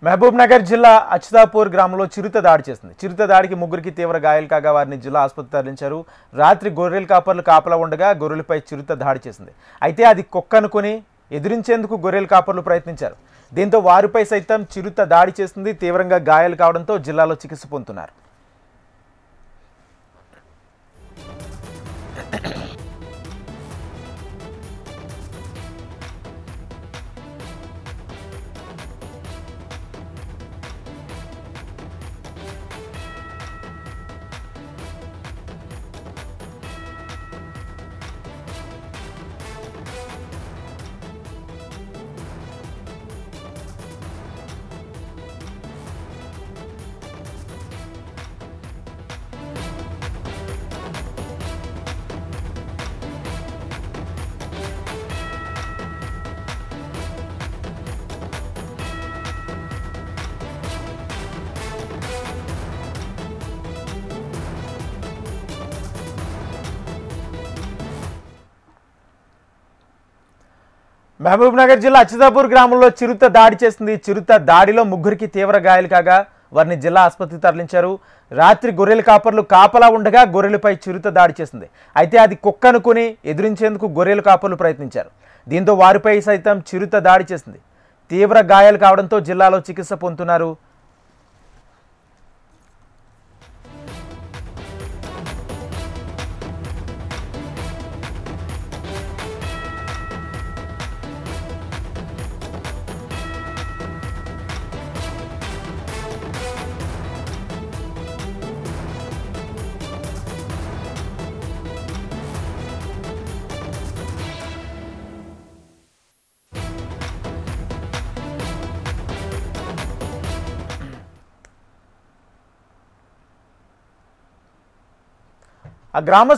మహబూబ్ నగర్ జిల్లా అచ్యుతాపూర్ గ్రామంలో చిరుత దాడి చేసింది. చిరుత దాడికి ముగ్గురికి తీవ్ర గాయాలు కాగా వారిని జిల్లా ఆసుపత్రికి తరలించారు. రాత్రి గొర్రెల కాపర్లు కాపలా ఉండగా గొర్రెలపై చిరుత దాడి చేసింది. అయితే అది కుక్కనుకొని ఎదిరించేందుకు గొర్రెల కాపర్లు ప్రయత్నించారు. దీంతో వారిపై సైతం చిరుత దాడి చేసింది. తీవ్రంగా గాయాలు కావడంతో జిల్లాలో చికిత్స పొందుతున్నారు. మహబూబ్ నగర్ జిల్లా అచ్యుతాపూర్ గ్రామంలో చిరుత దాడి చేసింది. చిరుత దాడిలో ముగ్గురికి తీవ్ర గాయాలు కాగా వారిని జిల్లా ఆసుపత్రికి తరలించారు. రాత్రి గొర్రెల కాపర్లు కాపలా ఉండగా గొర్రెలపై చిరుత దాడి చేసింది. అయితే అది కుక్కనుకొని ఎదిరించేందుకు గొర్రెల కాపర్లు ప్రయత్నించారు. దీంతో వారిపై సైతం చిరుత దాడి చేసింది. తీవ్ర గాయాలు కావడంతో జిల్లాలో చికిత్స పొందుతున్నారు. ఆ గ్రామస్తులు